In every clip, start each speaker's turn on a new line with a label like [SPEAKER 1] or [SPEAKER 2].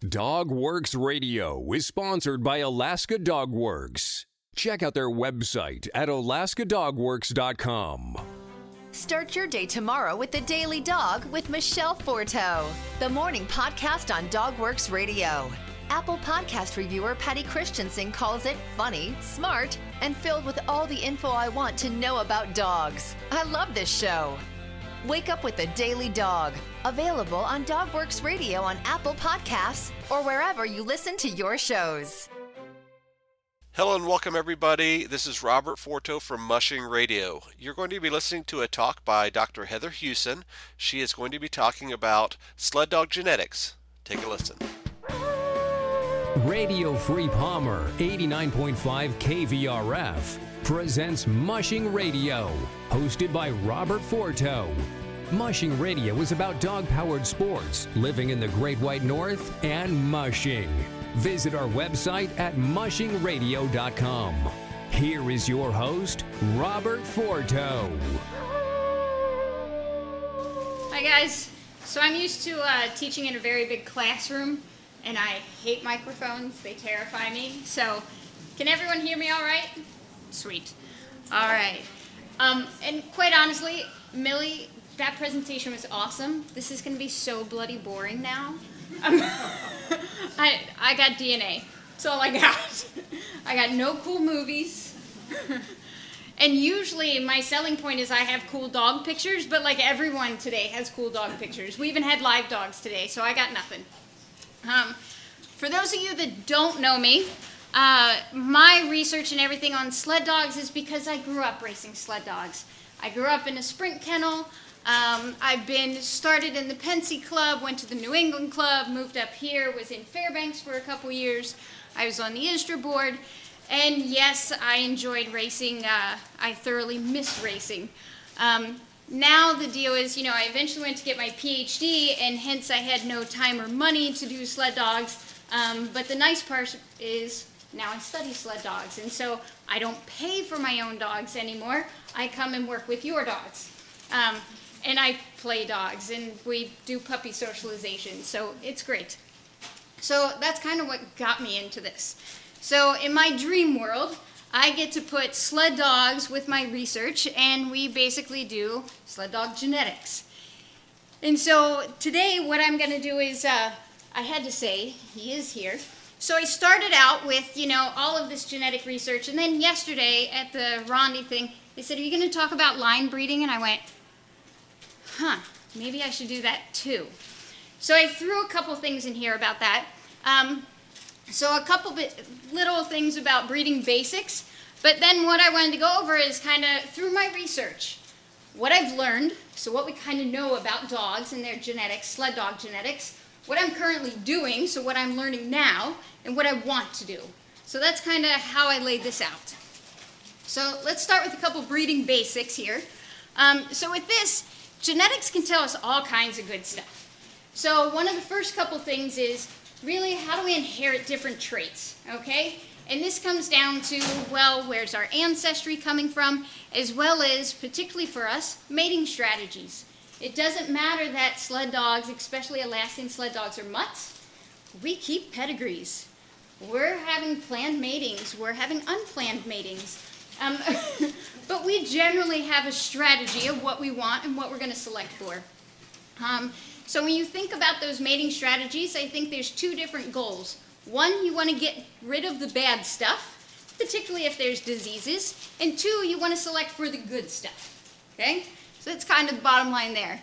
[SPEAKER 1] Dogworks Radio is sponsored by Alaska Dogworks. Check out their website at alaskadogworks.com.
[SPEAKER 2] Start your day tomorrow with The Daily Dog with Michelle Forto, the morning podcast on Dogworks Radio. Apple Podcast reviewer Patty Christensen calls it funny, smart, and filled with all the info I want to know about dogs. I love this show. Wake up with The Daily Dog. Available on Dogworks Radio on Apple Podcasts or wherever you listen to your shows.
[SPEAKER 3] Hello and welcome everybody. This is Robert Forto from Mushing Radio. You're going to be listening to a talk by Dr. Heather Huson. She is going to be talking about sled dog genetics. Take a listen.
[SPEAKER 1] Radio Free Palmer 89.5 KVRF presents Mushing Radio, hosted by Robert Forto. Mushing Radio is about dog-powered sports, living in the Great White North, and mushing. Visit our website at mushingradio.com. Here is your host, Robert Forto.
[SPEAKER 4] Hi guys. So I'm used to teaching in a very big classroom, and I hate microphones. They terrify me. So can everyone hear me all right? Sweet. All right. And quite honestly, Millie, that presentation was awesome. This is going to be so bloody boring now. I got DNA. That's all I got. I got no cool movies. And usually my selling point is I have cool dog pictures, but like everyone today has cool dog pictures. We even had live dogs today, so I got nothing. For those of you that don't know me, my research and everything on sled dogs is because I grew up racing sled dogs. I grew up in a sprint kennel. I've been started in the Pensy Club, went to the New England Club, moved up here, was in Fairbanks for a couple years. I was on the ISDRA board, and yes, I enjoyed racing. I thoroughly miss racing. Now the deal is, I eventually went to get my PhD, and hence I had no time or money to do sled dogs. But the nice part is now I study sled dogs, and so I don't pay for my own dogs anymore. I come and work with your dogs. And I play dogs, and we do puppy socialization, so it's great. So that's kind of what got me into this. So in my dream world, I get to put sled dogs with my research, and we basically do sled dog genetics. And so today what I'm going to do is, I had to say, he is here. So I started out with, all of this genetic research, and then yesterday at the Rondi thing, they said, are you going to talk about line breeding? And I went, maybe I should do that too. So I threw a couple things in here about that. So a couple little things about breeding basics, but then what I wanted to go over is kind of through my research, what I've learned, so what we kind of know about dogs and their genetics, sled dog genetics, what I'm currently doing, so what I'm learning now, and what I want to do. So that's kind of how I laid this out. So let's start with a couple breeding basics here. So with this, genetics can tell us all kinds of good stuff. So one of the first couple things is really how do we inherit different traits, okay? And this comes down to, where's our ancestry coming from, as well as, particularly for us, mating strategies. It doesn't matter that sled dogs, especially Alaskan sled dogs, are mutts. We keep pedigrees. We're having planned matings. We're having unplanned matings. But we generally have a strategy of what we want and what we're going to select for. So when you think about those mating strategies, I think there's two different goals. One, you want to get rid of the bad stuff, particularly if there's diseases. And two, you want to select for the good stuff. Okay? So that's kind of the bottom line there.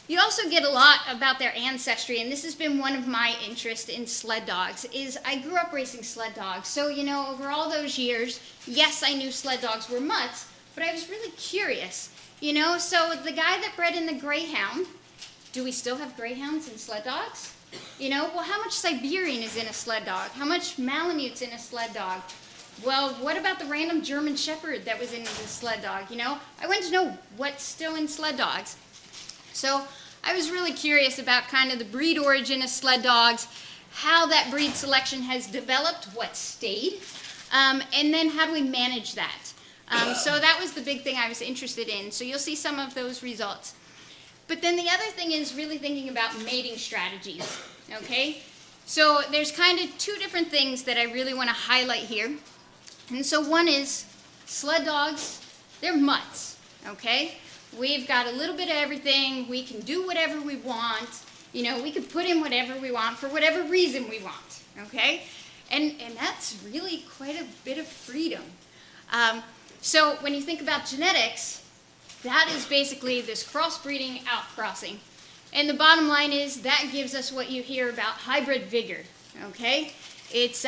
[SPEAKER 4] You also get a lot about their ancestry, and this has been one of my interests in sled dogs, is I grew up racing sled dogs. So, over all those years, yes, I knew sled dogs were mutts, but I was really curious, So the guy that bred in the greyhound, do we still have greyhounds in sled dogs? How much Siberian is in a sled dog? How much Malamute's in a sled dog? Well, what about the random German Shepherd that was in the sled dog, I wanted to know what's still in sled dogs. So I was really curious about kind of the breed origin of sled dogs, how that breed selection has developed, what stayed, and then how do we manage that. So that was the big thing I was interested in. So you'll see some of those results. But then the other thing is really thinking about mating strategies, okay? So there's kind of two different things that I really want to highlight here. And so one is sled dogs, they're mutts, okay? We've got a little bit of everything. We can do whatever we want. You know, we can put in whatever we want for whatever reason we want, okay? And that's really quite a bit of freedom. So when you think about genetics, that is basically this crossbreeding, outcrossing. And the bottom line is that gives us what you hear about hybrid vigor, okay? It's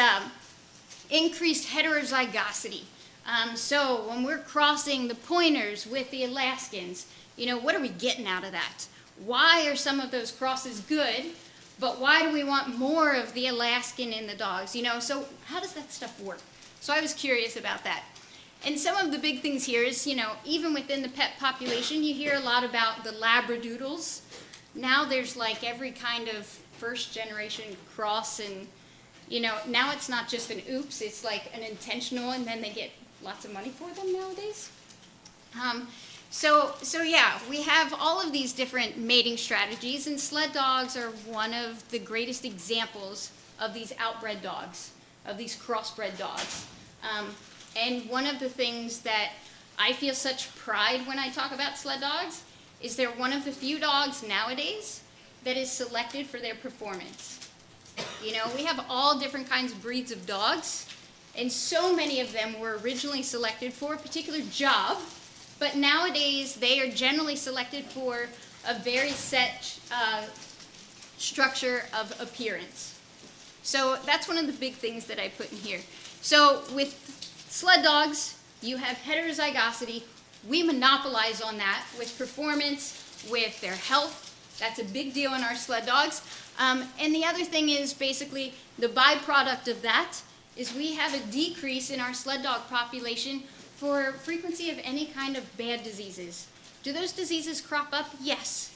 [SPEAKER 4] increased heterozygosity. So when we're crossing the pointers with the Alaskans, you know, what are we getting out of that? Why are some of those crosses good, but why do we want more of the Alaskan in the dogs? You know, so how does that stuff work? So I was curious about that. And some of the big things here is, you know, even within the pet population, you hear a lot about the Labradoodles. Now there's like every kind of first generation cross, and, you know, now it's not just an oops, it's like an intentional, and then they get lots of money for them nowadays. So yeah, we have all of these different mating strategies, and sled dogs are one of the greatest examples of these outbred dogs, of these crossbred dogs. And one of the things that I feel such pride when I talk about sled dogs is they're one of the few dogs nowadays that is selected for their performance. You know, we have all different kinds of breeds of dogs, and so many of them were originally selected for a particular job, but nowadays they are generally selected for a very set structure of appearance. So that's one of the big things that I put in here. So with sled dogs, you have heterozygosity. We monopolize on that with performance, with their health. That's a big deal in our sled dogs. And the other thing is basically the byproduct of that is we have a decrease in our sled dog population for frequency of any kind of bad diseases. Do those diseases crop up? Yes.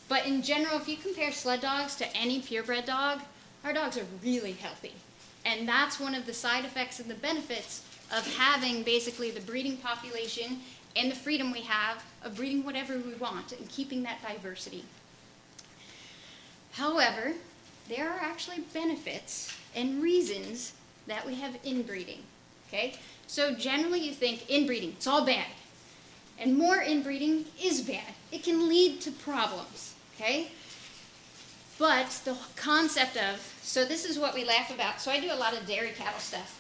[SPEAKER 4] But in general, if you compare sled dogs to any purebred dog, our dogs are really healthy. And that's one of the side effects and the benefits of having basically the breeding population and the freedom we have of breeding whatever we want and keeping that diversity. However, there are actually benefits and reasons that we have inbreeding, okay? So generally you think inbreeding, it's all bad. And more inbreeding is bad. It can lead to problems, okay? But the concept of, so this is what we laugh about. So I do a lot of dairy cattle stuff.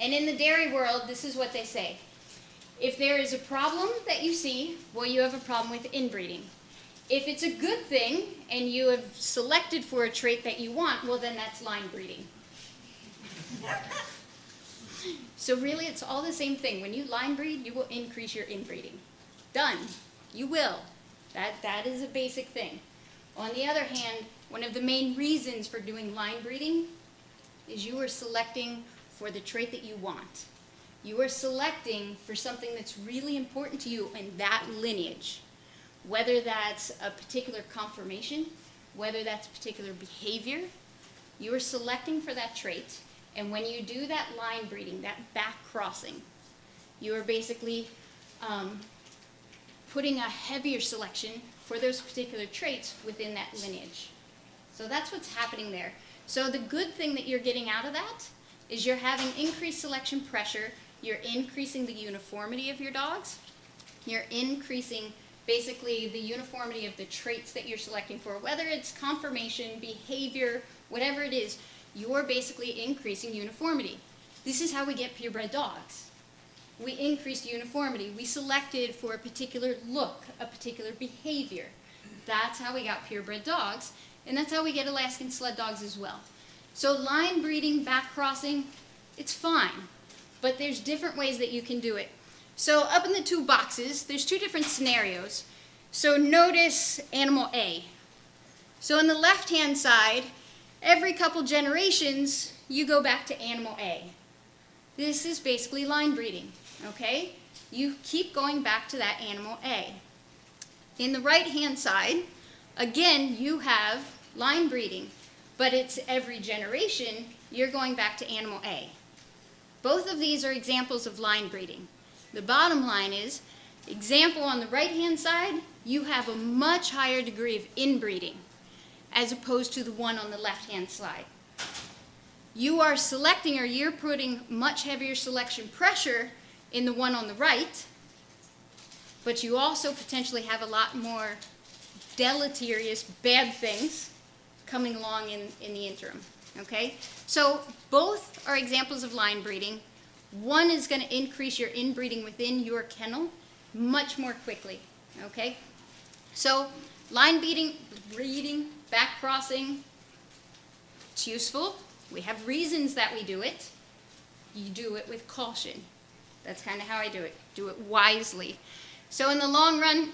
[SPEAKER 4] And in the dairy world, this is what they say. If there is a problem that you see, well, you have a problem with inbreeding. If it's a good thing and you have selected for a trait that you want, well, then that's line breeding. So really, it's all the same thing. When you line breed, you will increase your inbreeding. Done. You will. That is a basic thing. On the other hand, one of the main reasons for doing line breeding is you are selecting for the trait that you want. You are selecting for something that's really important to you in that lineage. Whether that's a particular conformation, whether that's particular behavior, you are selecting for that trait. And when you do that line breeding, that back crossing, you are basically putting a heavier selection for those particular traits within that lineage. So that's what's happening there. So the good thing that you're getting out of that is you're having increased selection pressure, you're increasing the uniformity of your dogs, you're increasing basically the uniformity of the traits that you're selecting for, whether it's conformation, behavior, whatever it is, you're basically increasing uniformity. This is how we get purebred dogs. We increased uniformity. We selected for a particular look, a particular behavior. That's how we got purebred dogs, and that's how we get Alaskan sled dogs as well. So line breeding, back crossing, it's fine, but there's different ways that you can do it. So up in the two boxes, there's two different scenarios. So notice animal A. So on the left-hand side, every couple generations, you go back to animal A. This is basically line breeding, okay? You keep going back to that animal A. In the right-hand side, again, you have line breeding, but it's every generation, you're going back to animal A. Both of these are examples of line breeding. The bottom line is, example on the right-hand side, you have a much higher degree of inbreeding as opposed to the one on the left-hand side. you are selecting, or you're putting much heavier selection pressure in the one on the right, but you also potentially have a lot more deleterious bad things coming along in the interim, okay? So both are examples of line breeding. One is going to increase your inbreeding within your kennel much more quickly, okay? So line breeding, back crossing, it's useful. We have reasons that we do it. You do it with caution. That's kind of how I do it. Do it wisely. So in the long run,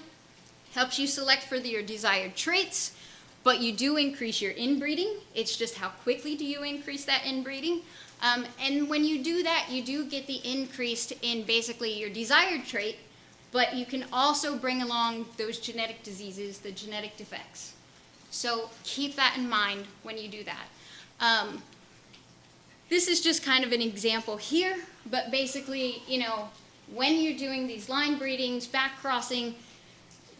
[SPEAKER 4] helps you select for your desired traits, but you do increase your inbreeding. It's just how quickly do you increase that inbreeding? And when you do that, you do get the increase in basically your desired trait, but you can also bring along those genetic diseases, the genetic defects. So keep that in mind when you do that. This is just kind of an example here, but basically, you know, when you're doing these line breedings, back crossing,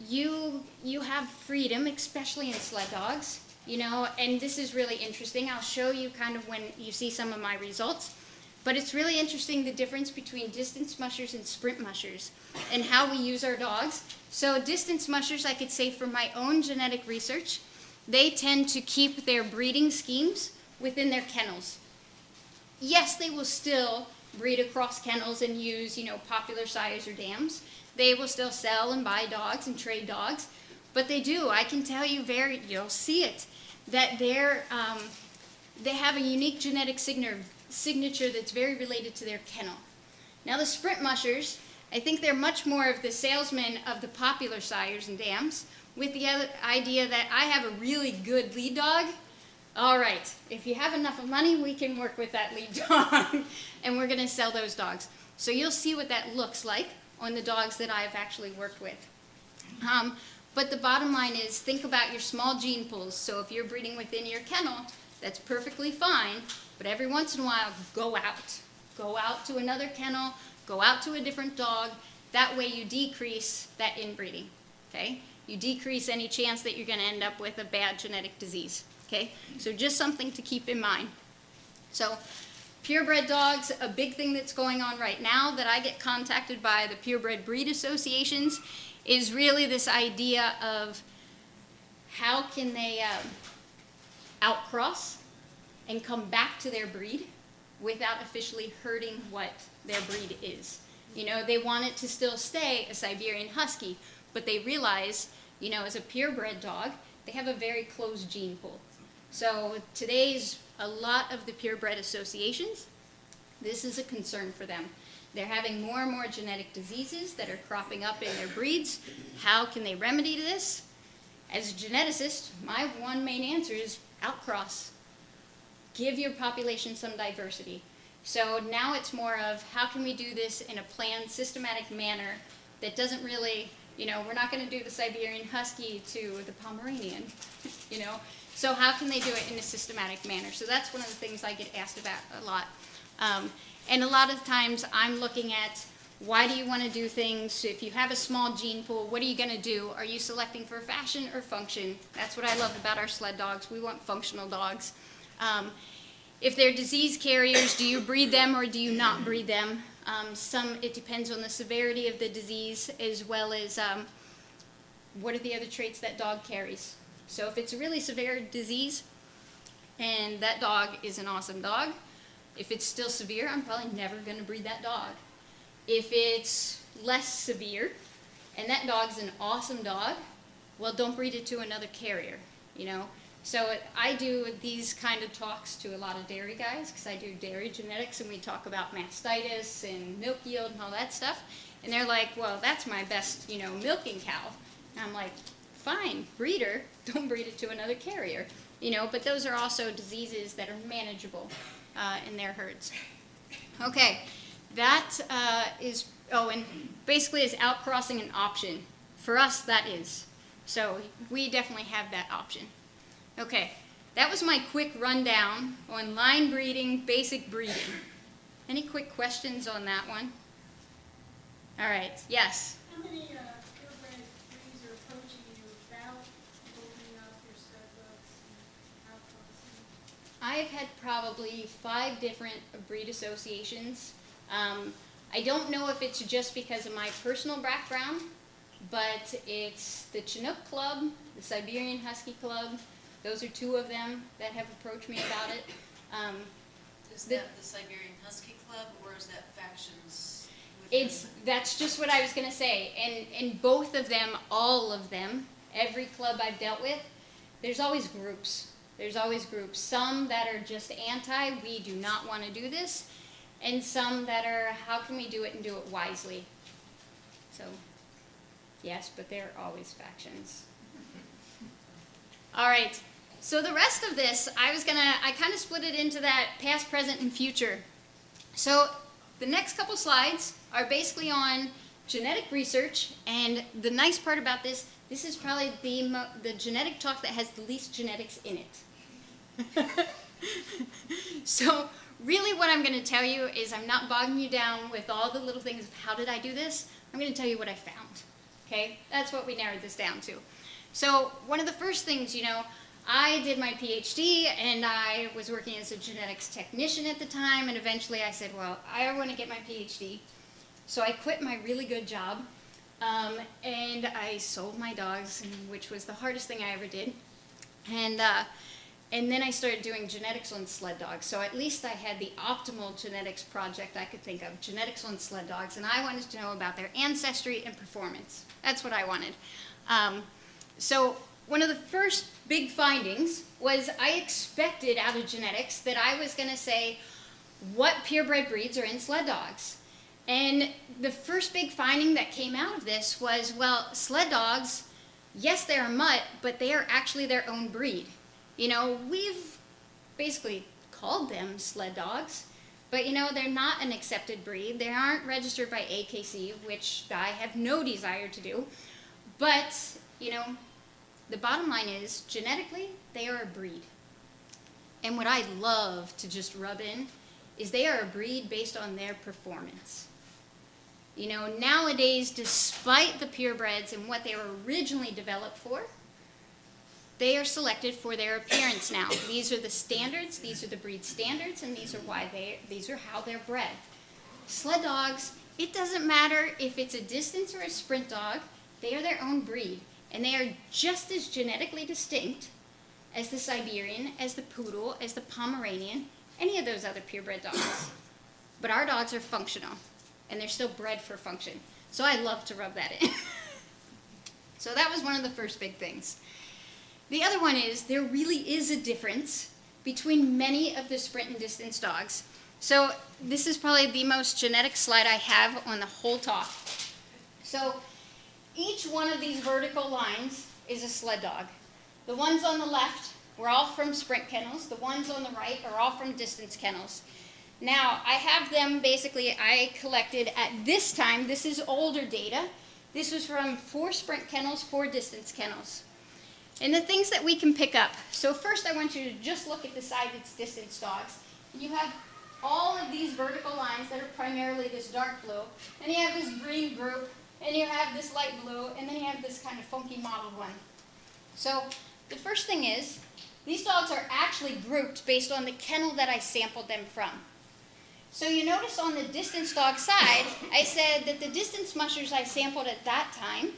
[SPEAKER 4] you have freedom, especially in sled dogs, you know, and this is really interesting. I'll show you kind of when you see some of my results, but it's really interesting the difference between distance mushers and sprint mushers and how we use our dogs. So distance mushers, I could say from my own genetic research, they tend to keep their breeding schemes within their kennels. Yes, they will still breed across kennels and use, you know, popular sires or dams. They will still sell and buy dogs and trade dogs, but they do. I can tell you you'll see it, that they have a unique genetic signature that's very related to their kennel. Now the sprint mushers, I think they're much more of the salesmen of the popular sires and dams, with the other idea that I have a really good lead dog. All right, if you have enough of money, we can work with that lead dog, and we're going to sell those dogs. So you'll see what that looks like on the dogs that I've actually worked with. But the bottom line is, think about your small gene pools. So if you're breeding within your kennel, that's perfectly fine, but every once in a while, go out. Go out to another kennel, go out to a different dog. That way you decrease that inbreeding, okay? You decrease any chance that you're going to end up with a bad genetic disease. Okay, so just something to keep in mind. So purebred dogs, a big thing that's going on right now that I get contacted by the purebred breed associations is really this idea of how can they outcross and come back to their breed without officially hurting what their breed is. You know, they want it to still stay a Siberian Husky, but they realize, you know, as a purebred dog, they have a very closed gene pool. So today's a lot of the purebred associations, this is a concern for them. They're having more and more genetic diseases that are cropping up in their breeds. How can they remedy this? As a geneticist, my one main answer is outcross. Give your population some diversity. So now it's more of how can we do this in a planned, systematic manner that doesn't really, you know, we're not going to do the Siberian Husky to the Pomeranian, you know. So how can they do it in a systematic manner? So that's one of the things I get asked about a lot. And a lot of times I'm looking at why do you want to do things? If you have a small gene pool, what are you going to do? Are you selecting for fashion or function? That's what I love about our sled dogs. We want functional dogs. If they're disease carriers, do you breed them or do you not breed them? It depends on the severity of the disease as well as what are the other traits that dog carries. So if it's a really severe disease and that dog is an awesome dog, if it's still severe, I'm probably never going to breed that dog. If it's less severe and that dog's an awesome dog, well, don't breed it to another carrier, you know. So I do these kind of talks to a lot of dairy guys because I do dairy genetics and we talk about mastitis and milk yield and all that stuff. And they're like, well, that's my best, you know, milking cow. And I'm like, fine, breeder, don't breed it to another carrier, you know, but those are also diseases that are manageable in their herds. Okay, that is, and basically is outcrossing an option. For us, that is. So we definitely have that option. Okay, that was my quick rundown on line breeding, basic breeding. Any quick questions on that one? All right, yes?
[SPEAKER 5] How many purebred breeds are approaching you without opening up your stud books and outcrossing?
[SPEAKER 4] I've had probably 5 different breed associations. I don't know if it's just because of my personal background, but it's the Chinook Club, the Siberian Husky Club. Those are 2 of them that have approached me about it.
[SPEAKER 6] Is that the Siberian Husky Club, or is that factions?
[SPEAKER 4] That's just what I was going to say. And both of them, all of them, every club I've dealt with, there's always groups. There's always groups. Some that are just anti, we do not want to do this, and some that are, how can we do it and do it wisely? So, yes, but there are always factions. All right. So the rest of this, I kind of split it into that past, present, and future. So the next couple slides are basically on genetic research, and the nice part about this is probably the genetic talk that has the least genetics in it. So really what I'm going to tell you is I'm not bogging you down with all the little things of how did I do this. I'm going to tell you what I found. Okay? That's what we narrowed this down to. So one of the first things, I did my PhD, and I was working as a genetics technician at the time, and eventually I said, well, I want to get my PhD. So I quit my really good job, and I sold my dogs, which was the hardest thing I ever did. And then I started doing genetics on sled dogs. So at least I had the optimal genetics project I could think of, genetics on sled dogs, and I wanted to know about their ancestry and performance. That's what I wanted. So one of the first big findings was I expected out of genetics that I was going to say what purebred breeds are in sled dogs. And the first big finding that came out of this was, well, sled dogs, yes, they're a mutt, but they are actually their own breed. We've basically called them sled dogs, but they're not an accepted breed. They aren't registered by AKC, which I have no desire to do. But, the bottom line is, genetically, they are a breed. And what I love to just rub in is they are a breed based on their performance. Nowadays, despite the purebreds and what they were originally developed for, they are selected for their appearance now. These are the standards, these are the breed standards, and these are how they're bred. Sled dogs, it doesn't matter if it's a distance or a sprint dog, they are their own breed. And they are just as genetically distinct as the Siberian, as the Poodle, as the Pomeranian, any of those other purebred dogs. But our dogs are functional, and they're still bred for function. So I love to rub that in. So that was one of the first big things. The other one is there really is a difference between many of the sprint and distance dogs. So this is probably the most genetic slide I have on the whole talk. So each one of these vertical lines is a sled dog. The ones on the left were all from sprint kennels. The ones on the right are all from distance kennels. Now, I have them basically, I collected at this time, this is older data. This was from 4 sprint kennels, 4 distance kennels. And the things that we can pick up. So first I want you to just look at the side that's distance dogs. You have all of these vertical lines that are primarily this dark blue. And you have this green group. And you have this light blue, and then you have this kind of funky mottled one. So the first thing is, these dogs are actually grouped based on the kennel that I sampled them from. So you notice on the distance dog side, I said that the distance mushers I sampled at that time,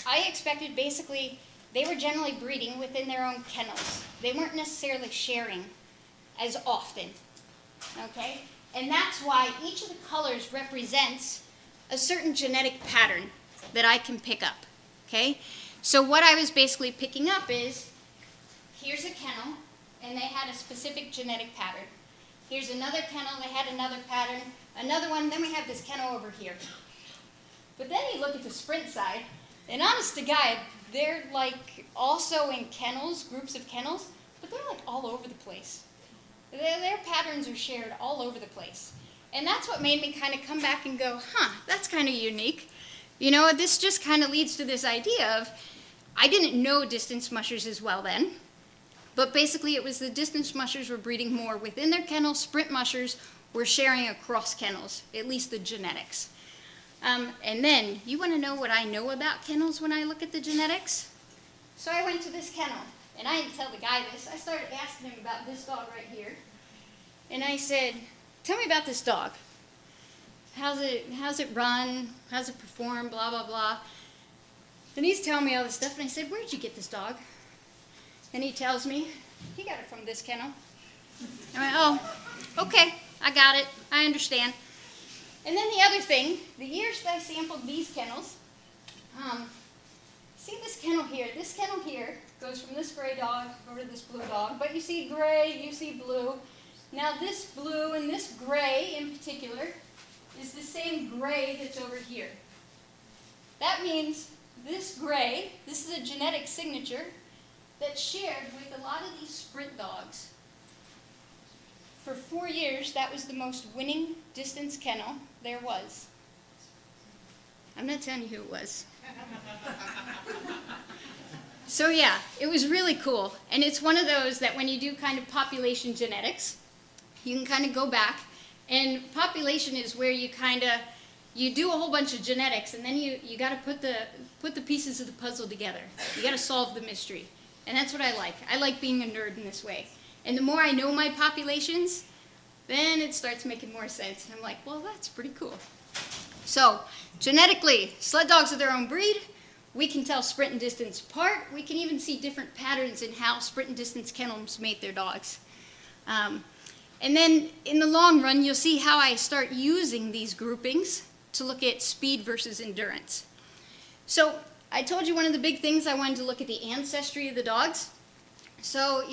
[SPEAKER 4] I expected basically they were generally breeding within their own kennels. They weren't necessarily sharing as often, okay? And that's why each of the colors represents a certain genetic pattern that I can pick up, okay? So what I was basically picking up is, here's a kennel, and they had a specific genetic pattern. Here's another kennel, they had another pattern, another one, then we have this kennel over here. But then you look at the sprint side, and honest to God, they're like also in kennels, groups of kennels, but they're like all over the place. Their patterns are shared all over the place. And that's what made me kind of come back and go, that's kind of unique. This just kind of leads to this idea of, I didn't know distance mushers as well then, but basically it was the distance mushers were breeding more within their kennels, sprint mushers were sharing across kennels, at least the genetics. And then, you want to know what I know about kennels when I look at the genetics? So I went to this kennel, And I didn't tell the guy this. I started asking him about this dog right here. And I said, tell me about this dog. How's it run? How's it perform? Blah, blah, blah. And he's telling me all this stuff. And I said, where'd you get this dog? And he tells me, he got it from this kennel. I went, oh, okay, I got it. I understand. And then the other thing, the years that I sampled these kennels, see this kennel here? This kennel here goes from this gray dog over to this blue dog. But you see gray, you see blue. Now this blue and this gray in particular is the same gray that's over here. That means this gray, this is a genetic signature that's shared with a lot of these sprint dogs. For 4 years, that was the most winning distance kennel there was. I'm not telling you who it was. So yeah, it was really cool. And it's one of those that when you do kind of population genetics, you can kind of go back. And population is where you you do a whole bunch of genetics, and then you got to put the pieces of the puzzle together. You got to solve the mystery. And that's what I like. I like being a nerd in this way. And the more I know my populations, then it starts making more sense. And I'm like, well, that's pretty cool. So, genetically, sled dogs are their own breed. We can tell sprint and distance apart. We can even see different patterns in how sprint and distance kennels mate their dogs. And then in the long run, you'll see how I start using these groupings to look at speed versus endurance. So I told you one of the big things I wanted to look at the ancestry of the dogs. So,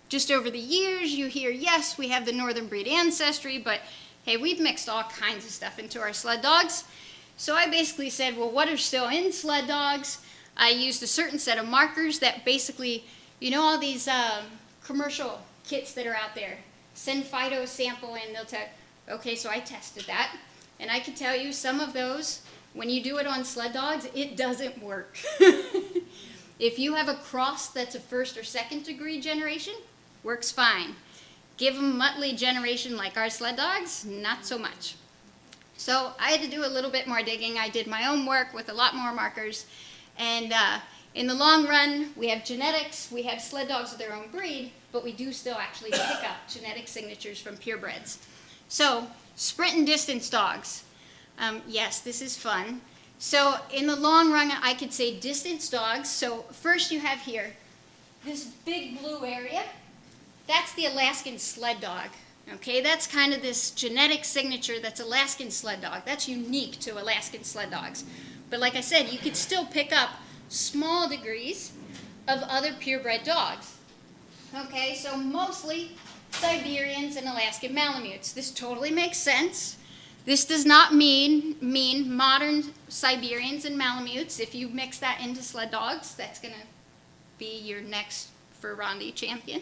[SPEAKER 4] just over the years, you hear, yes, we have the northern breed ancestry, but hey, we've mixed all kinds of stuff into our sled dogs. So I basically said, well, what are still in sled dogs? I used a certain set of markers that basically, all these commercial kits that are out there. Send Fido sample in, they'll tell, okay, so I tested that. And I can tell you some of those, when you do it on sled dogs, it doesn't work. If you have a cross that's a first or second degree generation, works fine. Give them Muttley generation like our sled dogs, not so much. So I had to do a little bit more digging. I did my own work with a lot more markers. And in the long run, we have genetics, we have sled dogs of their own breed, but we do still actually pick up genetic signatures from purebreds. So, sprint and distance dogs. Yes, this is fun. So, in the long run, I could say distance dogs. So, first you have here this big blue area. That's the Alaskan sled dog. Okay, that's kind of this genetic signature that's Alaskan sled dog. That's unique to Alaskan sled dogs. But like I said, you could still pick up small degrees of other purebred dogs. Okay, so mostly Siberians and Alaskan Malamutes. This totally makes sense. This does not mean modern Siberians and Malamutes. If you mix that into sled dogs, that's going to be your next Ferrandi champion.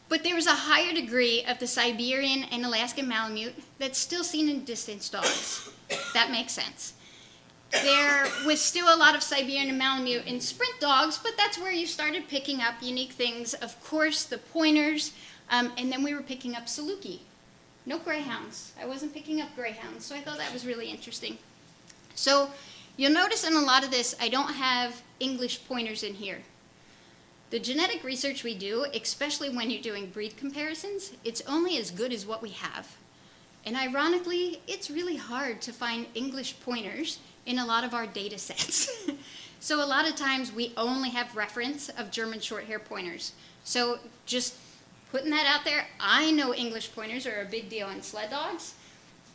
[SPEAKER 4] But there was a higher degree of the Siberian and Alaskan Malamute that's still seen in distance dogs. That makes sense. There was still a lot of Siberian and Malamute in sprint dogs, but that's where you started picking up unique things. Of course, the pointers, and then we were picking up Saluki. No greyhounds. I wasn't picking up greyhounds, so I thought that was really interesting. So you'll notice in a lot of this, I don't have English pointers in here. The genetic research we do, especially when you're doing breed comparisons, it's only as good as what we have. And ironically, it's really hard to find English pointers in a lot of our data sets. So a lot of times we only have reference of German Shorthair pointers. So just putting that out there, I know English pointers are a big deal in sled dogs,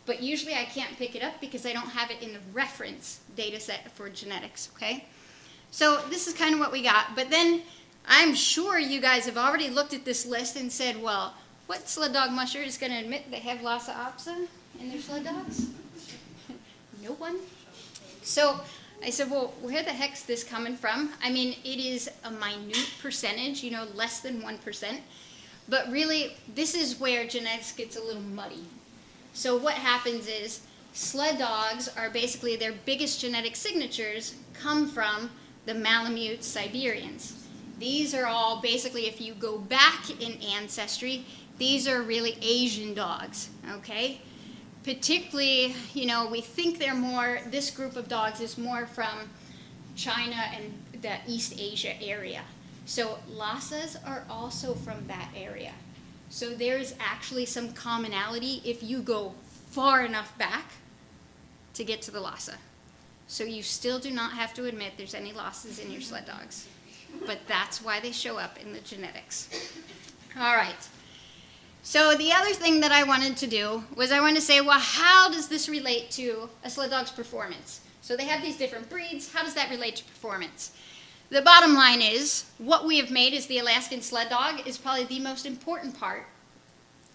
[SPEAKER 4] but usually I can't pick it up because I don't have it in the reference data set for genetics, okay? So this is kind of what we got, but then I'm sure you guys have already looked at this list and said, well, what sled dog musher is going to admit they have Lhasa Apso in their sled dogs? No one. So I said, well, where the heck's this coming from? I mean, it is a minute percentage, less than 1%. But really, this is where genetics gets a little muddy. So what happens is sled dogs are basically their biggest genetic signatures come from the Malamute Siberians. These are all basically, if you go back in ancestry, these are really Asian dogs, okay? Particularly, we think they're more, this group of dogs is more from China and the East Asia area. So Lhasas are also from that area. So there is actually some commonality if you go far enough back to get to the Lhasa. So you still do not have to admit there's any Lhasas in your sled dogs. But that's why they show up in the genetics. All right. So the other thing that I wanted to do was I wanted to say, well, how does this relate to a sled dog's performance? So they have these different breeds. How does that relate to performance? The bottom line is, what we have made is the Alaskan sled dog is probably the most important part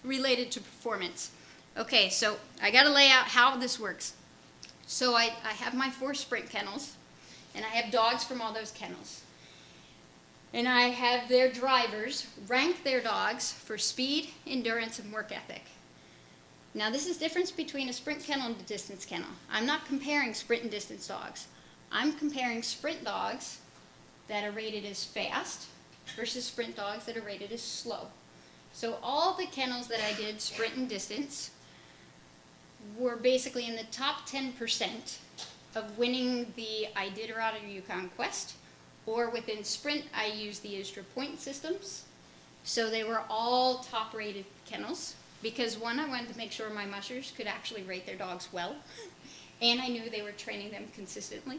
[SPEAKER 4] related to performance. Okay, so I got to lay out how this works. So I have my 4 sprint kennels, and I have dogs from all those kennels. And I have their drivers rank their dogs for speed, endurance, and work ethic. Now this is the difference between a sprint kennel and a distance kennel. I'm not comparing sprint and distance dogs. I'm comparing sprint dogs that are rated as fast versus sprint dogs that are rated as slow. So all the kennels that I did, sprint and distance, were basically in the top 10% of winning the Iditarod or Yukon Quest. Or within sprint, I used the ISDRA point systems. So they were all top-rated kennels because, one, I wanted to make sure my mushers could actually rate their dogs well, and I knew they were training them consistently.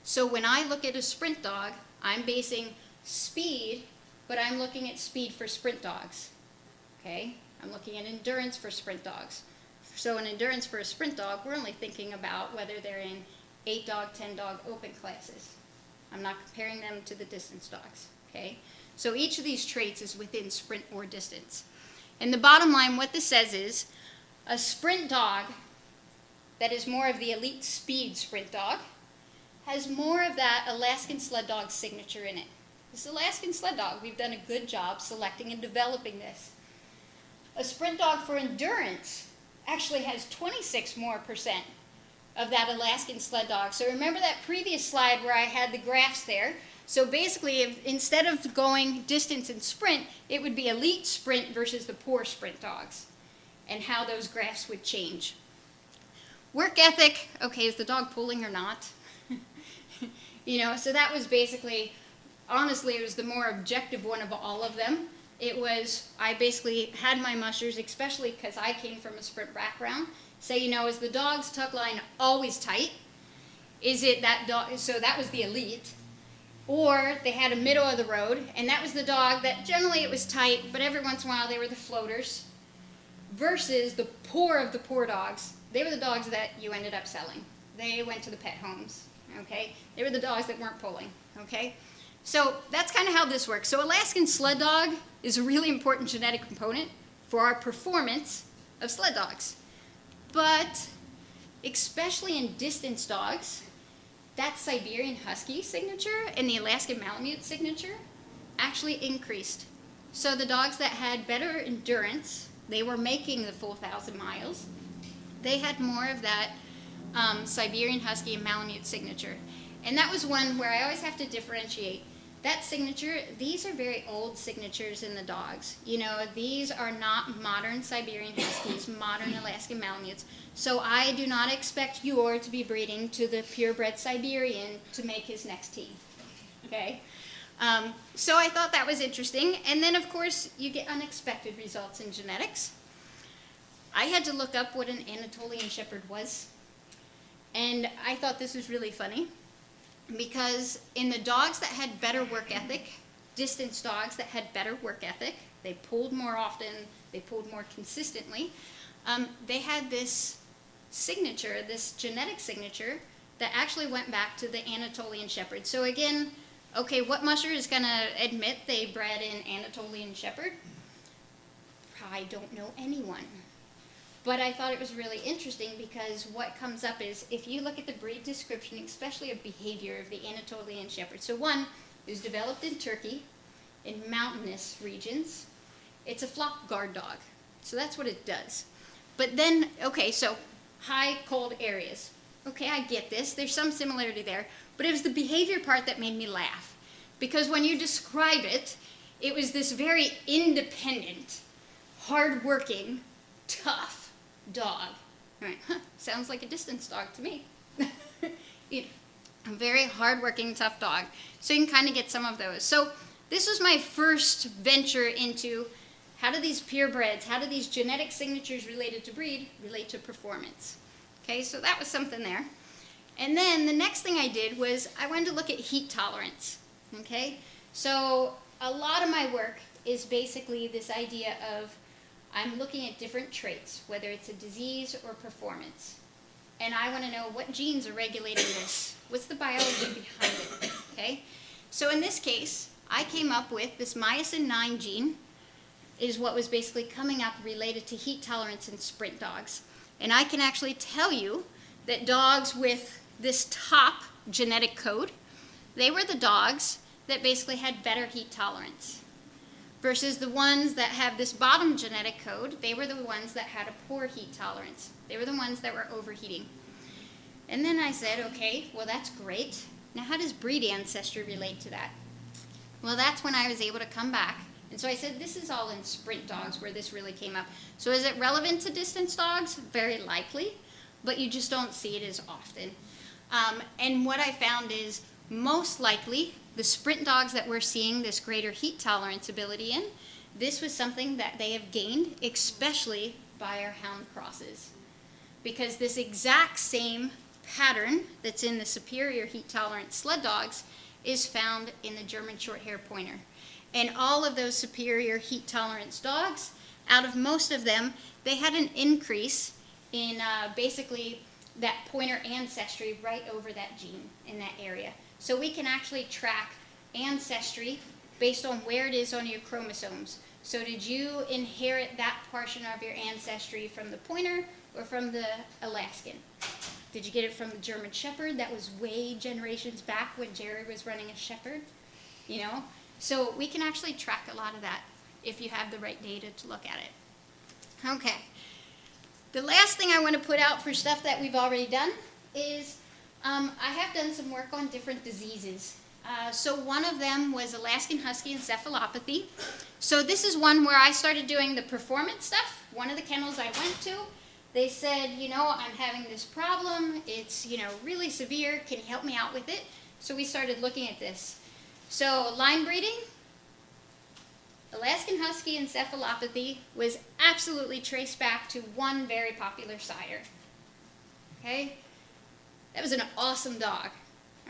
[SPEAKER 4] So when I look at a sprint dog, I'm basing speed, but I'm looking at speed for sprint dogs. Okay? I'm looking at endurance for sprint dogs. So in endurance for a sprint dog, we're only thinking about whether they're in 8-dog, 10-dog open classes. I'm not comparing them to the distance dogs, okay? So each of these traits is within sprint or distance. And the bottom line, what this says is, a sprint dog that is more of the elite speed sprint dog has more of that Alaskan sled dog signature in it. This Alaskan sled dog, we've done a good job selecting and developing this. A sprint dog for endurance actually has 26% more of that Alaskan sled dog. So remember that previous slide where I had the graphs there? So basically, instead of going distance and sprint, it would be elite sprint versus the poor sprint dogs, and how those graphs would change. Work ethic, okay, is the dog pulling or not? So that was basically, honestly, it was the more objective one of all of them. It was, I basically had my mushers, especially because I came from a sprint background, say, is the dog's tuck line always tight? Is it that dog, so that was the elite. Or they had a middle of the road, and that was the dog that generally it was tight, but every once in a while they were the floaters. Versus the poor of the poor dogs, they were the dogs that you ended up selling. They went to the pet homes, okay? They were the dogs that weren't pulling, okay? So that's kind of how this works. So Alaskan sled dog is a really important genetic component for our performance of sled dogs. But especially in distance dogs, that Siberian Husky signature and the Alaskan Malamute signature actually increased. So the dogs that had better endurance, they were making the full 1,000 miles, they had more of that Siberian Husky and Malamute signature. And that was one where I always have to differentiate. That signature, these are very old signatures in the dogs. These are not modern Siberian Huskies, modern Alaskan Malamutes. So I do not expect Yor to be breeding to the purebred Siberian to make his next team, okay? So I thought that was interesting. And then, of course, you get unexpected results in genetics. I had to look up what an Anatolian Shepherd was. And I thought this was really funny. Because in the dogs that had better work ethic, distance dogs that had better work ethic, they pulled more often, they pulled more consistently, they had this signature, this genetic signature, that actually went back to the Anatolian Shepherd. So again, okay, what musher is going to admit they bred an Anatolian Shepherd? I don't know anyone. But I thought it was really interesting because what comes up is, if you look at the breed description, especially of behavior of the Anatolian Shepherd. So one, it was developed in Turkey, in mountainous regions. It's a flock guard dog. So that's what it does. But then, okay, so high, cold areas. Okay, I get this. There's some similarity there. But it was the behavior part that made me laugh. Because when you describe it, it was this very independent, hardworking, tough dog. Right. Sounds like a distance dog to me. A very hardworking, tough dog. So you can kind of get some of those. So this was my first venture into how do these purebreds, how do these genetic signatures related to breed relate to performance? Okay, so that was something there. And then the next thing I did was I wanted to look at heat tolerance. Okay, so a lot of my work is basically this idea of I'm looking at different traits, whether it's a disease or performance. And I want to know what genes are regulating this. What's the biology behind it? Okay, so in this case, I came up with this myosin 9 gene is what was basically coming up related to heat tolerance in sprint dogs. And I can actually tell you that dogs with this top genetic code, they were the dogs that basically had better heat tolerance. Versus the ones that have this bottom genetic code, they were the ones that had a poor heat tolerance. They were the ones that were overheating. And then I said, okay, well that's great. Now how does breed ancestry relate to that? Well, that's when I was able to come back. And so I said, this is all in sprint dogs where this really came up. So is it relevant to distance dogs? Very likely, but you just don't see it as often. And what I found is most likely the sprint dogs that we're seeing this greater heat tolerance ability in, this was something that they have gained, especially by our hound crosses. Because this exact same pattern that's in the superior heat tolerant sled dogs is found in the German Shorthair Pointer. And all of those superior heat tolerance dogs, out of most of them, they had an increase in basically that pointer ancestry right over that gene in that area. So we can actually track ancestry based on where it is on your chromosomes. So did you inherit that portion of your ancestry from the pointer or from the Alaskan? Did you get it from the German Shepherd? That was way generations back when Jerry was running a Shepherd, you know? So we can actually track a lot of that if you have the right data to look at it. Okay. The last thing I want to put out for stuff that we've already done is I have done some work on different diseases. So one of them was Alaskan Husky encephalopathy. So this is one where I started doing the performance stuff. One of the kennels I went to, they said, you know, I'm having this problem. It's, you know, really severe. Can you help me out with it? So we started looking at this. So line breeding, Alaskan Husky encephalopathy was absolutely traced back to one very popular sire. Okay? That was an awesome dog.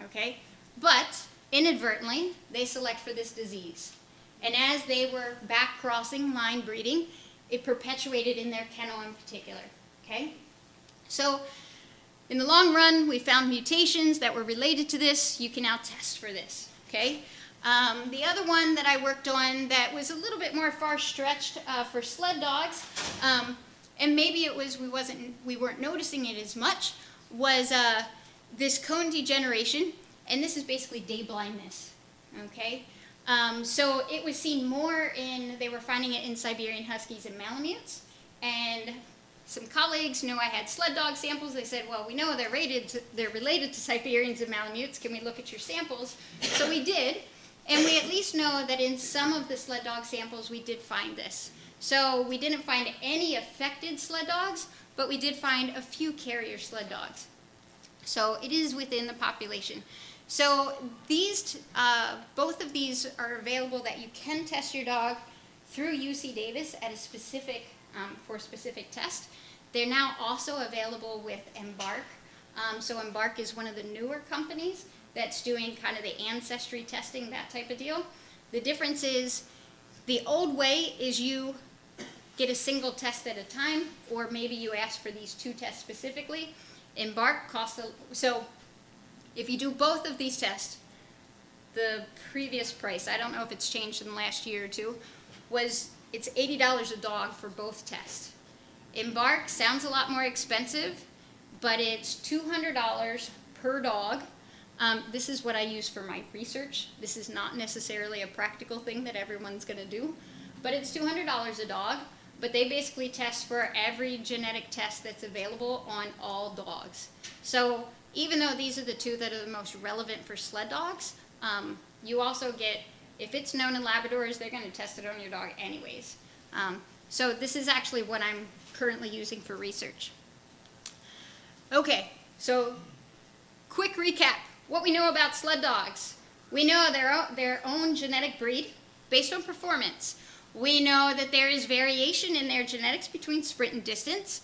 [SPEAKER 4] Okay? But inadvertently, they select for this disease. And as they were back crossing line breeding, it perpetuated in their kennel in particular. Okay? So in the long run, we found mutations that were related to this. You can now test for this. Okay? The other one that I worked on that was a little bit more far-stretched for sled dogs, and maybe it was we weren't noticing it as much, was this cone degeneration, and this is basically day blindness. Okay, so it was seen more they were finding it in Siberian Huskies and Malamutes, and some colleagues knew I had sled dog samples. They said, well, we know they're related to Siberians and Malamutes. Can we look at your samples? So we did. And we at least know that in some of the sled dog samples, we did find this. So we didn't find any affected sled dogs, but we did find a few carrier sled dogs. So it is within the population. So these, both of these are available that you can test your dog through UC Davis at a specific, for a specific test. They're now also available with Embark. So Embark is one of the newer companies that's doing kind of the ancestry testing, that type of deal. The difference is the old way is you get a single test at a time, or maybe you ask for these 2 tests specifically. Embark costs, so if you do both of these tests, the previous price, I don't know if it's changed in the last year or 2, it's $80 a dog for both tests. Embark sounds a lot more expensive, but it's $200 per dog. This is what I use for my research. This is not necessarily a practical thing that everyone's going to do, but it's $200 a dog. But they basically test for every genetic test that's available on all dogs. So even though these are the 2 that are the most relevant for sled dogs, you also get, if it's known in Labradors, they're going to test it on your dog anyways. So this is actually what I'm currently using for research. Okay, so quick recap. what we know about sled dogs. We know their own genetic breed based on performance. We know that there is variation in their genetics between sprint and distance.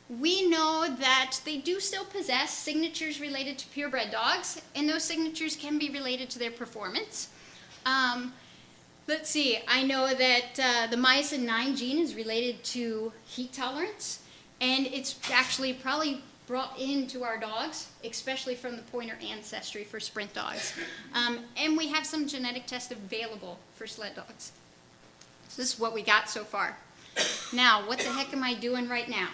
[SPEAKER 4] We know that they do still possess signatures related to purebred dogs, and those signatures can be related to their performance. Let's see, I know that the myosin 9 gene is related to heat tolerance, and it's actually probably brought into our dogs, especially from the pointer ancestry for sprint dogs. And we have some genetic tests available for sled dogs. So this is what we got so far. Now, what the heck am I doing right now?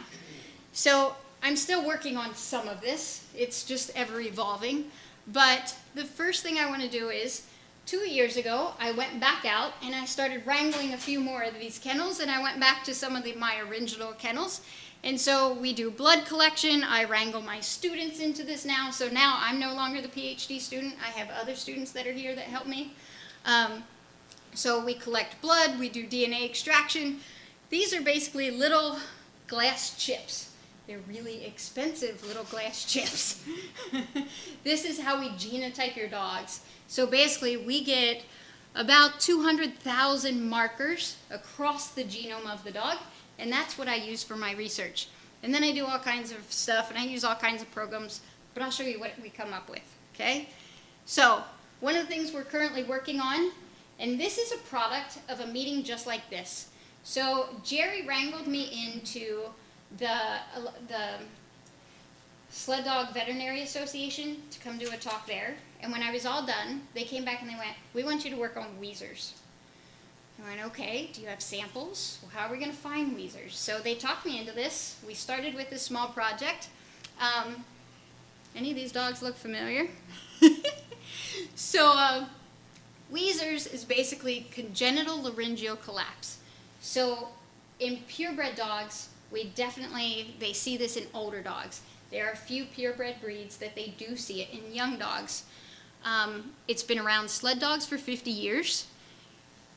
[SPEAKER 4] So I'm still working on some of this. It's just ever evolving. But the first thing I want to do is, 2 years ago, I went back out and I started wrangling a few more of these kennels, and I went back to some of my original kennels. And so we do blood collection. I wrangle my students into this now. So now I'm no longer the PhD student. I have other students that are here that help me. So we collect blood, we do DNA extraction. These are basically little glass chips. They're really expensive little glass chips. This is how we genotype your dogs. So basically we get about 200,000 markers across the genome of the dog, and that's what I use for my research. And then I do all kinds of stuff, and I use all kinds of programs, but I'll show you what we come up with, okay? So one of the things we're currently working on, and this is a product of a meeting just like this. So Jerry wrangled me into the Sled Dog Veterinary Association to come do a talk there. And when I was all done, they came back and they went, "We want you to work on Weezers." I went, "Okay, do you have samples? Well, how are we going to find Weezers?" So they talked me into this. We started with this small project. Any of these dogs look familiar? So Weezers is basically congenital laryngeal collapse. So in purebred dogs, they see this in older dogs. There are a few purebred breeds that they do see it in young dogs. It's been around sled dogs for 50 years.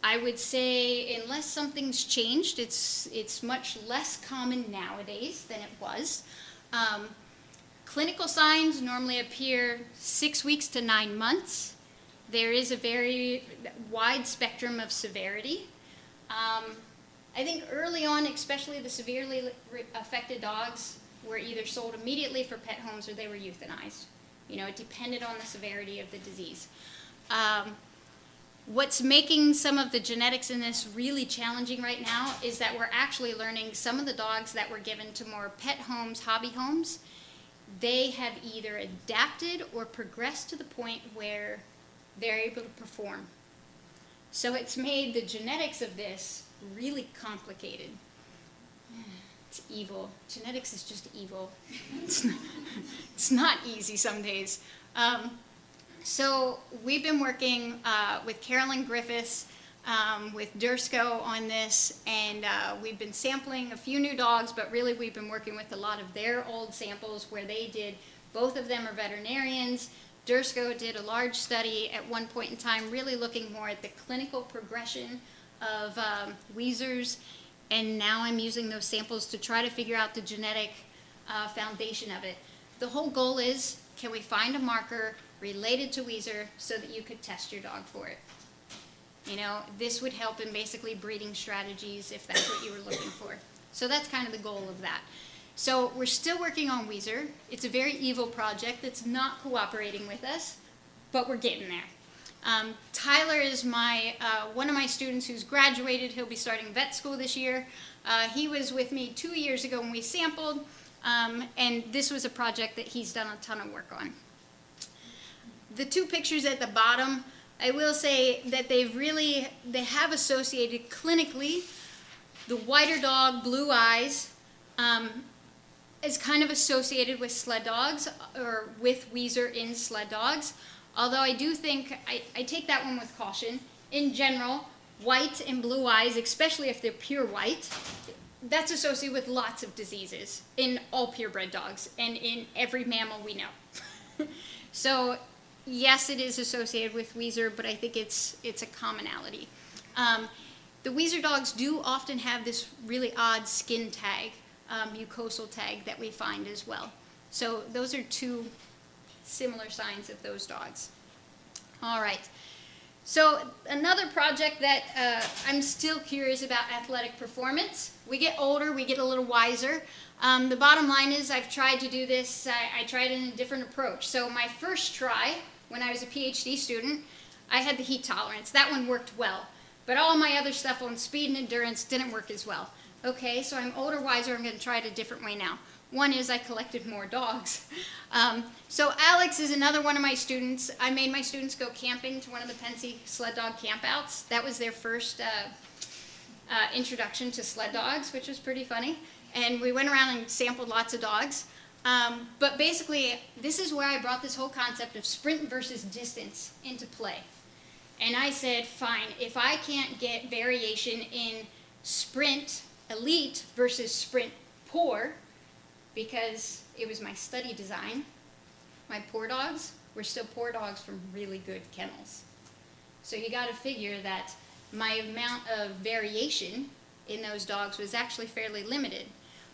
[SPEAKER 4] I would say unless something's changed, it's much less common nowadays than it was. Clinical signs normally appear 6 weeks to 9 months. There is a very wide spectrum of severity. I think early on, especially the severely affected dogs were either sold immediately for pet homes or they were euthanized. You know, it depended on the severity of the disease. What's making some of the genetics in this really challenging right now is that we're actually learning some of the dogs that were given to more pet homes, hobby homes, they have either adapted or progressed to the point where they're able to perform. So it's made the genetics of this really complicated. It's evil. Genetics is just evil. It's not easy some days. So we've been working with Carolyn Griffiths, with Dursko on this, and we've been sampling a few new dogs, but really we've been working with a lot of their old samples where they did, both of them are veterinarians. Dursko did a large study at one point in time, really looking more at the clinical progression of Weezers, and now I'm using those samples to try to figure out the genetic foundation of it. The whole goal is, can we find a marker related to Weezer so that you could test your dog for it? You know, this would help in basically breeding strategies if that's what you were looking for. So that's kind of the goal of that. So we're still working on Weezer. It's a very evil project that's not cooperating with us, but we're getting there. Tyler is one of my students who's graduated. He'll be starting vet school this year. He was with me 2 years ago when we sampled, and this was a project that he's done a ton of work on. The two pictures at the bottom, I will say that they have associated clinically the whiter dog, blue eyes, is kind of associated with sled dogs or with Weezer in sled dogs. Although I do think, I take that one with caution. In general, white and blue eyes, especially if they're pure white, that's associated with lots of diseases in all purebred dogs and in every mammal we know. So yes, it is associated with Weezer, but I think it's a commonality. The Weezer dogs do often have this really odd skin tag, mucosal tag that we find as well. So those are two similar signs of those dogs. All right. So another project that I'm still curious about athletic performance. We get older, we get a little wiser. The bottom line is I've tried to do this, I tried it in a different approach. So my first try, when I was a PhD student, I had the heat tolerance. That one worked well. But all my other stuff on speed and endurance didn't work as well. Okay, so I'm older, wiser, I'm going to try it a different way now. One is I collected more dogs. So Alex is another one of my students. I made my students go camping to one of the Pensy sled dog campouts. That was their first introduction to sled dogs, which was pretty funny. And we went around and sampled lots of dogs. But basically, this is where I brought this whole concept of sprint versus distance into play. And I said, fine, if I can't get variation in sprint elite versus sprint poor, because it was my study design, my poor dogs were still poor dogs from really good kennels. So you got to figure that my amount of variation in those dogs was actually fairly limited.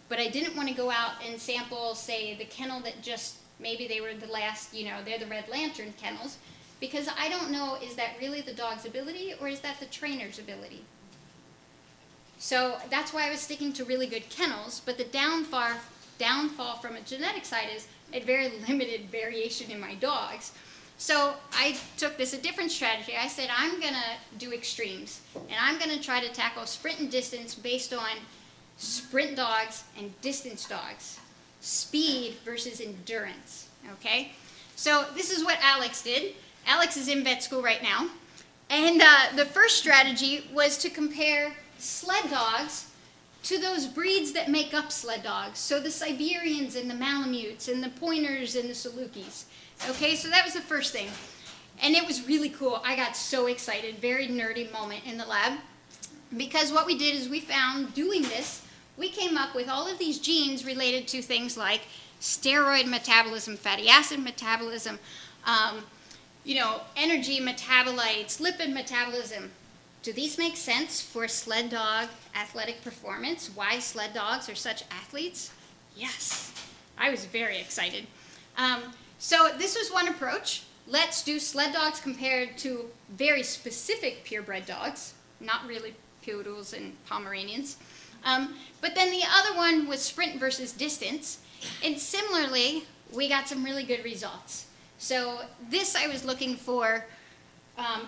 [SPEAKER 4] But I didn't want to go out and sample, say, the kennel that just, maybe they were the last, they're the Red Lantern kennels, because I don't know, is that really the dog's ability or is that the trainer's ability? So that's why I was sticking to really good kennels, but the downfall from a genetic side is a very limited variation in my dogs. So I took a different strategy. I said, I'm going to do extremes, and I'm going to try to tackle sprint and distance based on sprint dogs and distance dogs, speed versus endurance, okay? So this is what Alex did. Alex is in vet school right now, and the first strategy was to compare sled dogs to those breeds that make up sled dogs, so the Siberians and the Malamutes and the Pointers and the Salukis, okay? So that was the first thing, and it was really cool. I got so excited, very nerdy moment in the lab, because what we did is we found, doing this, we came up with all of these genes related to things like steroid metabolism, fatty acid metabolism, energy metabolites, lipid metabolism. Do these make sense for sled dog athletic performance? Why sled dogs are such athletes? Yes, I was very excited. So this was one approach. Let's do sled dogs compared to very specific purebred dogs, not really poodles and Pomeranians. But then the other one was sprint versus distance. And similarly, we got some really good results. So this I was looking for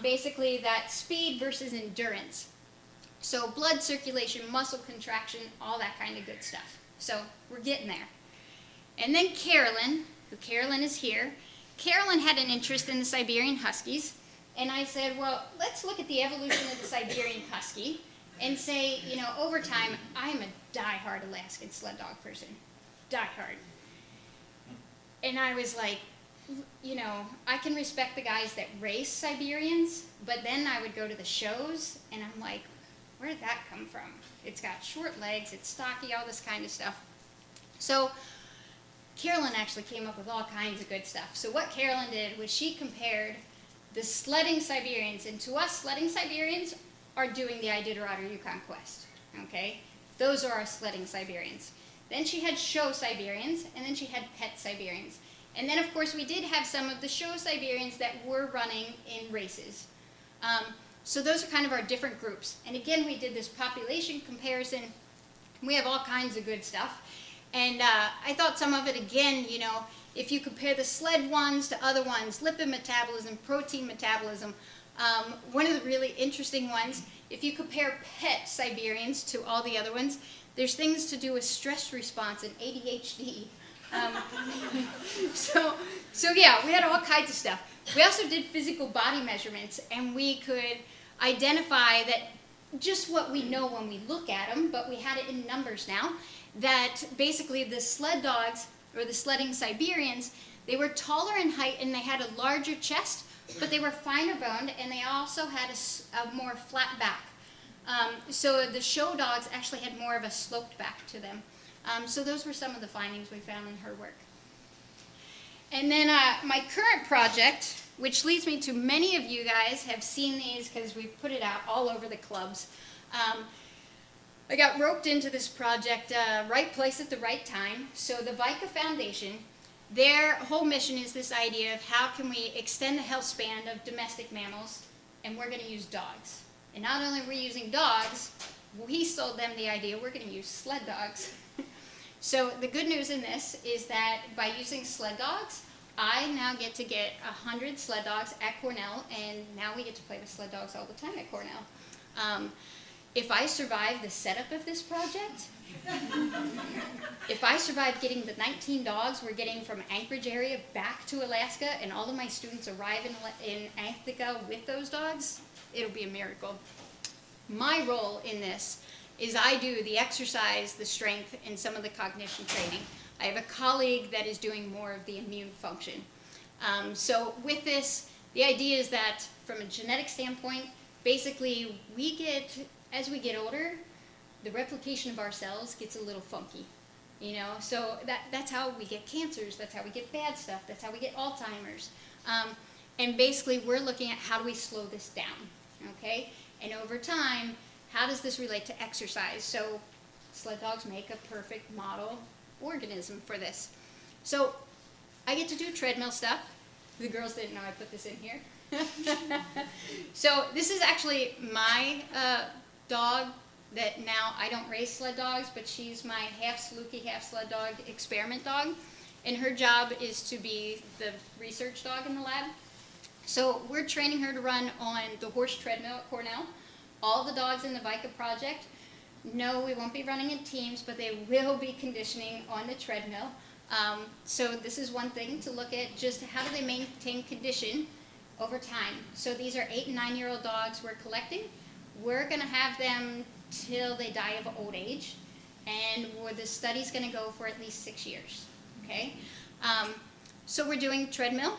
[SPEAKER 4] basically that speed versus endurance. So blood circulation, muscle contraction, all that kind of good stuff. So we're getting there. And then Carolyn is here. Carolyn had an interest in the Siberian Huskies. And I said, well, let's look at the evolution of the Siberian Husky and say, over time, I'm a die-hard Alaskan sled dog person. Die-hard. And I was like, I can respect the guys that race Siberians, but then I would go to the shows, and I'm like, where did that come from? It's got short legs, it's stocky, all this kind of stuff. So Carolyn actually came up with all kinds of good stuff. So what Carolyn did was she compared the sledding Siberians, and to us, sledding Siberians are doing the Iditarod or Yukon Quest, okay? Those are our sledding Siberians. Then she had show Siberians, and then she had pet Siberians. And then, of course, we did have some of the show Siberians that were running in races. So those are kind of our different groups. And again, we did this population comparison. We have all kinds of good stuff. And I thought some of it, again, if you compare the sled ones to other ones, lipid metabolism, protein metabolism, one of the really interesting ones, if you compare pet Siberians to all the other ones, there's things to do with stress response and ADHD. So yeah, we had all kinds of stuff. We also did physical body measurements, and we could identify that just what we know when we look at them, but we had it in numbers now, that basically the sled dogs, or the sledding Siberians, they were taller in height and they had a larger chest, but they were finer boned, and they also had a more flat back. So the show dogs actually had more of a sloped back to them. So those were some of the findings we found in her work. And then my current project, which leads me to many of you guys have seen these because we've put it out all over the clubs. I got roped into this project, right place at the right time. So the Vika Foundation, their whole mission is this idea of how can we extend the health span of domestic mammals, and we're going to use dogs. And not only are we using dogs, we sold them the idea we're going to use sled dogs. So the good news in this is that by using sled dogs, I now get to get 100 sled dogs at Cornell, and now we get to play with sled dogs all the time at Cornell. If I survive the setup of this project, if I survive getting the 19 dogs we're getting from Anchorage area back to Alaska, and all of my students arrive in Antarctica with those dogs, it'll be a miracle. My role in this is I do the exercise, the strength, and some of the cognition training. I have a colleague that is doing more of the immune function. So with this, the idea is that from a genetic standpoint, basically as we get older, the replication of our cells gets a little funky, you know? So that's how we get cancers, that's how we get bad stuff, that's how we get Alzheimer's. And basically we're looking at how do we slow this down, okay? And over time, how does this relate to exercise? So sled dogs make a perfect model organism for this. So I get to do treadmill stuff. The girls didn't know I put this in here. So this is actually my dog that now I don't raise sled dogs, but she's my half Saluki, half sled dog experiment dog. And her job is to be the research dog in the lab. So we're training her to run on the horse treadmill at Cornell. All the dogs in the Vika project, no, we won't be running in teams, but they will be conditioning on the treadmill. So this is one thing to look at, just how do they maintain condition over time. So these are 8 and 9-year-old dogs we're collecting. We're going to have them till they die of old age, and the study's going to go for at least 6 years, okay? So we're doing treadmill.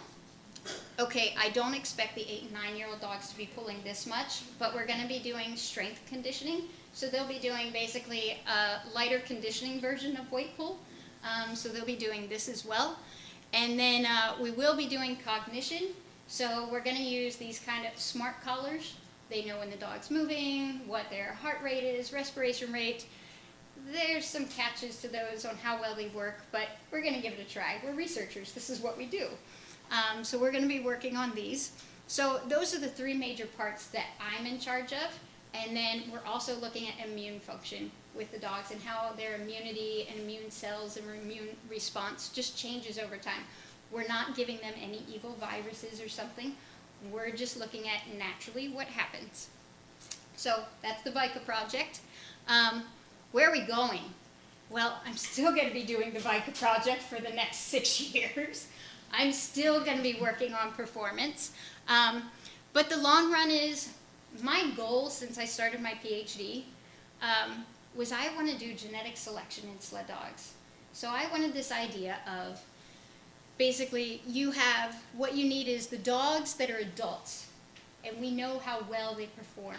[SPEAKER 4] Okay, I don't expect the 8 and 9-year-old dogs to be pulling this much, but we're going to be doing strength conditioning. So they'll be doing basically a lighter conditioning version of weight pull. So they'll be doing this as well. And then we will be doing cognition. So we're going to use these kind of smart collars. They know when the dog's moving, what their heart rate is, respiration rate. There's some catches to those on how well they work, but we're going to give it a try. We're researchers. This is what we do. So we're going to be working on these. So those are the 3 major parts that I'm in charge of. And then we're also looking at immune function with the dogs and how their immunity and immune cells and immune response just changes over time. We're not giving them any evil viruses or something. We're just looking at naturally what happens. So that's the Vika project. Where are we going? Well, I'm still going to be doing the Vika project for the next 6 years. I'm still going to be working on performance. But the long run is, my goal since I started my PhD was I want to do genetic selection in sled dogs. So I wanted this idea of basically what you need is the dogs that are adults, and we know how well they perform.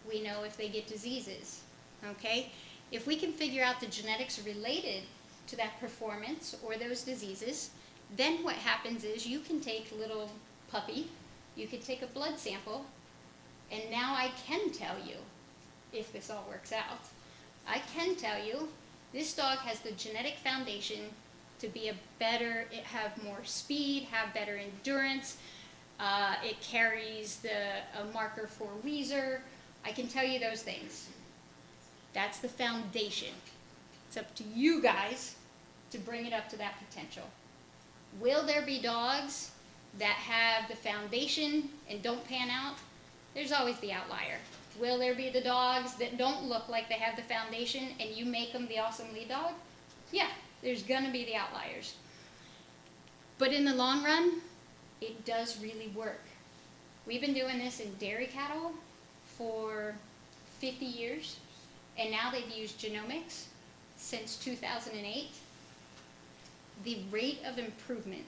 [SPEAKER 4] We know if they get diseases, okay? If we can figure out the genetics related to that performance or those diseases, then what happens is you can take a little puppy, you can take a blood sample, and now I can tell you, if this all works out, I can tell you this dog has the genetic foundation to be have more speed, have better endurance. It carries a marker for Weezer. I can tell you those things. That's the foundation. It's up to you guys to bring it up to that potential. Will there be dogs that have the foundation and don't pan out? There's always the outlier. Will there be the dogs that don't look like they have the foundation and you make them the awesome lead dog? Yeah, there's gonna be the outliers. But in the long run, it does really work. We've been doing this in dairy cattle for 50 years, and now they've used genomics since 2008. The rate of improvement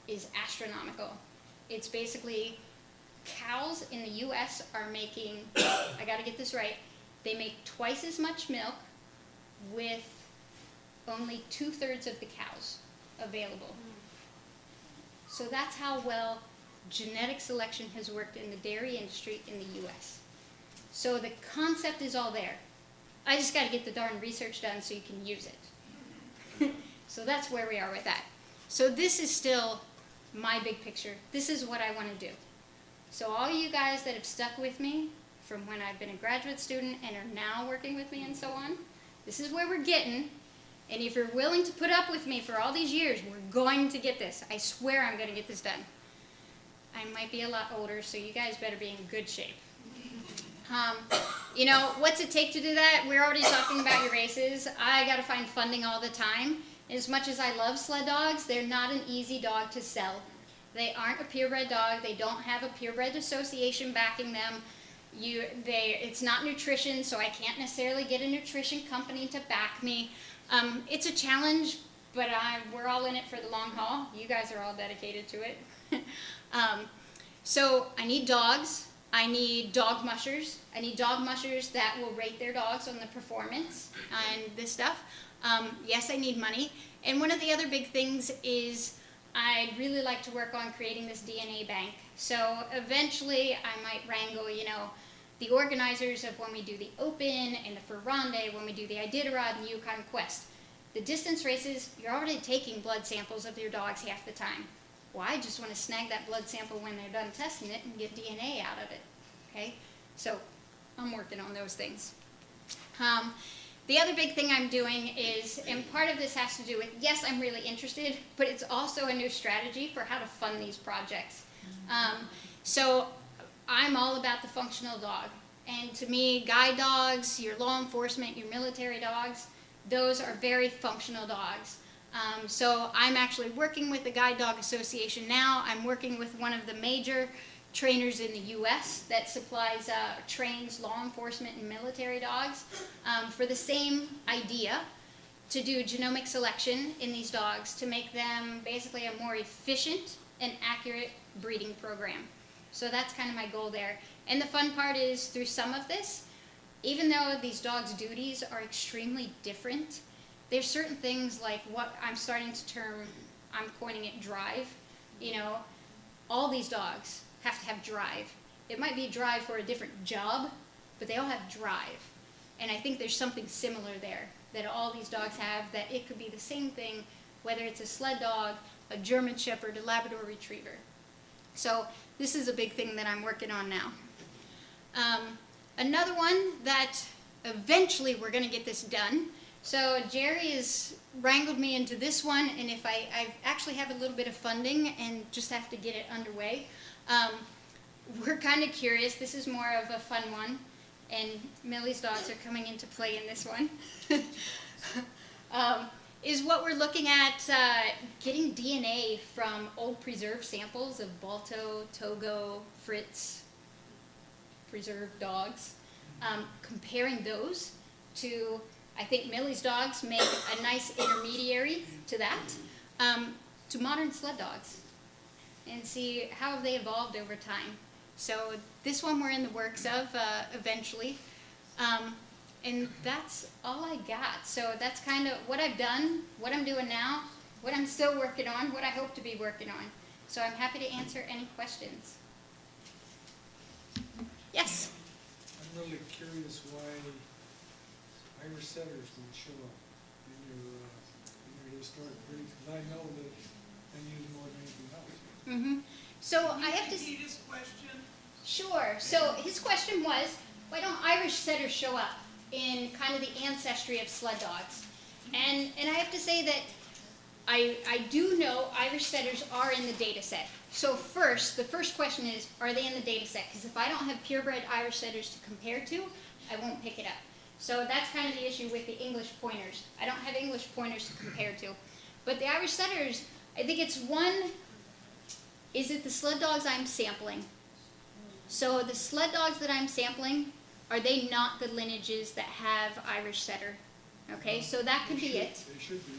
[SPEAKER 4] is astronomical. It's basically cows in the US are making, I gotta get this right, they make twice as much milk with only 2/3 of the cows available. So that's how well genetic selection has worked in the dairy industry in the US. So the concept is all there. I just gotta get the darn research done so you can use it. So that's where we are with that. So this is still my big picture. This is what I want to do. So all you guys that have stuck with me from when I've been a graduate student and are now working with me and so on, this is where we're getting. And if you're willing to put up with me for all these years, we're going to get this. I swear I'm going to get this done. I might be a lot older, so you guys better be in good shape. You know, what's it take to do that? We're already talking about your races. I got to find funding all the time. As much as I love sled dogs, they're not an easy dog to sell. They aren't a purebred dog. They don't have a purebred association backing them. It's not nutrition, so I can't necessarily get a nutrition company to back me. It's a challenge, but we're all in it for the long haul. You guys are all dedicated to it. So I need dogs. I need dog mushers. I need dog mushers that will rate their dogs on the performance and this stuff. Yes, I need money. And one of the other big things is I'd really like to work on creating this DNA bank. So eventually I might wrangle, the organizers of when we do the Open and the Ferrande, when we do the Iditarod and Yukon Quest. The distance races, you're already taking blood samples of your dogs half the time. Well, I just want to snag that blood sample when they're done testing it and get DNA out of it, okay? So I'm working on those things. The other big thing I'm doing is, and part of this has to do with, yes, I'm really interested, but it's also a new strategy for how to fund these projects. So I'm all about the functional dog. And to me, guide dogs, your law enforcement, your military dogs, those are very functional dogs. So I'm actually working with the Guide Dog Association now. I'm working with one of the major trainers in the U.S. that supplies, trains law enforcement and military dogs for the same idea, to do genomic selection in these dogs to make them basically a more efficient and accurate breeding program. So that's kind of my goal there. And the fun part is, through some of this, even though these dogs' duties are extremely different, there's certain things like what I'm starting to term, I'm coining it drive. All these dogs have to have drive. It might be drive for a different job, but they all have drive. And I think there's something similar there that all these dogs have, that it could be the same thing, whether it's a sled dog, a German Shepherd, a Labrador Retriever. So this is a big thing that I'm working on now. Another one that eventually we're going to get this done. So Jerry has wrangled me into this one, and if I actually have a little bit of funding and just have to get it underway. We're kind of curious. This is more of a fun one, and Millie's dogs are coming into play in this one. Is what we're looking at, getting DNA from old preserved samples of Balto, Togo, Fritz, preserved dogs, comparing those to, I think Millie's dogs make a nice intermediary to that, to modern sled dogs, and see how have they evolved over time. So this one we're in the works of eventually, and that's all I got. So that's kind of what I've done, what I'm doing now, what I'm still working on, what I hope to be working on. So I'm happy to answer any questions. Yes?
[SPEAKER 5] I'm really curious why Irish setters don't show up in your historic breeds, because I know that they use more than anything else.
[SPEAKER 4] Mm-hmm. So I have to.
[SPEAKER 5] Repeat his question.
[SPEAKER 4] Sure. So his question was, why don't Irish setters show up in kind of the ancestry of sled dogs? And I have to say that I do know Irish setters are in the data set. So the first question is, are they in the data set? Because if I don't have purebred Irish setters to compare to, I won't pick it up. So that's kind of the issue with the English pointers. I don't have English pointers to compare to. But the Irish setters, I think it's one, is it the sled dogs I'm sampling? So the sled dogs that I'm sampling, are they not the lineages that have Irish setter? Okay, so that could be it.
[SPEAKER 5] They should be.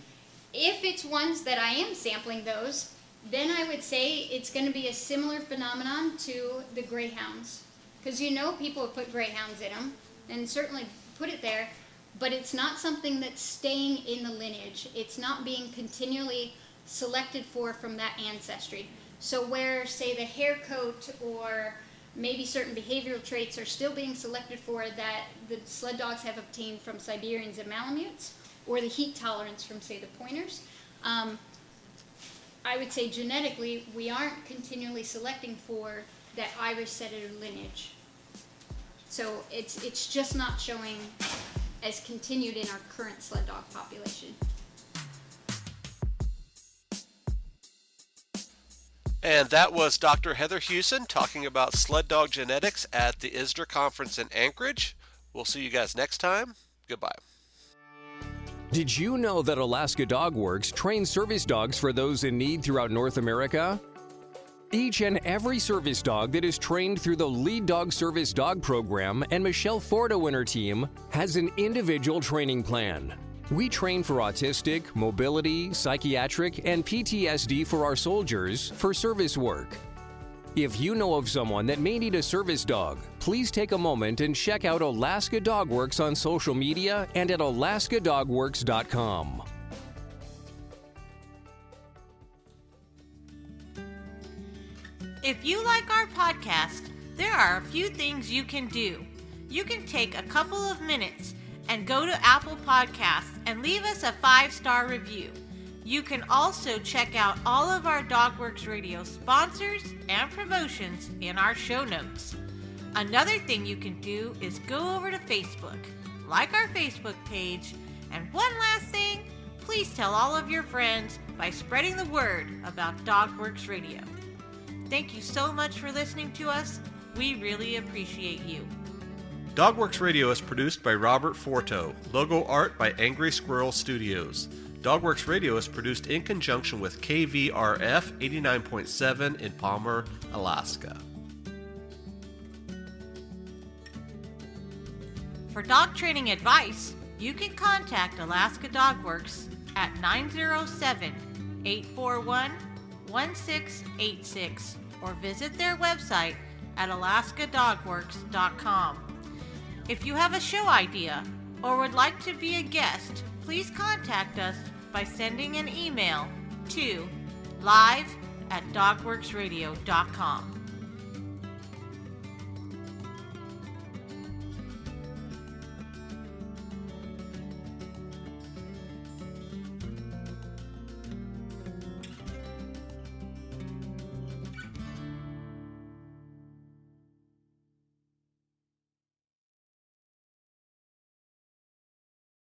[SPEAKER 4] If it's ones that I am sampling those, then I would say it's going to be a similar phenomenon to the greyhounds. Because people have put greyhounds in them, and certainly put it there, but it's not something that's staying in the lineage. It's not being continually selected for from that ancestry. So where, say, the hair coat or maybe certain behavioral traits are still being selected for that the sled dogs have obtained from Siberians and Malamutes, or the heat tolerance from, say, the pointers, I would say genetically, we aren't continually selecting for that Irish setter lineage. So it's just not showing as continued in our current sled dog population.
[SPEAKER 3] And that was Dr. Heather Huson talking about sled dog genetics at the ISDR conference in Anchorage. We'll see you guys next time. Goodbye.
[SPEAKER 1] Did you know that Alaska Dog Works trains service dogs for those in need throughout North America? Each and every service dog that is trained through the Lead Dog Service Dog Program and Michelle Forto and her team has an individual training plan. We train for autistic, mobility, psychiatric, and PTSD for our soldiers for service work. If you know of someone that may need a service dog, please take a moment and check out Alaska Dog Works on social media and at alaskadogworks.com.
[SPEAKER 7] If you like our podcast, there are a few things you can do. You can take a couple of minutes and go to Apple Podcasts and leave us a 5-star review. You can also check out all of our DogWorks Radio sponsors and promotions in our show notes. Another thing you can do is go over to Facebook, like our Facebook page, and one last thing, please tell all of your friends by spreading the word about DogWorks Radio. Thank you so much for listening to us. We really appreciate you.
[SPEAKER 3] DogWorks Radio is produced by Robert Forto. Logo art by Angry Squirrel Studios. DogWorks Radio is produced in conjunction with KVRF 89.7 in Palmer, Alaska.
[SPEAKER 7] For dog training advice, you can contact Alaska Dog Works at 907-841-1686 or visit their website at alaskadogworks.com. If you have a show idea or would like to be a guest, please contact us by sending an email to live@dogworksradio.com.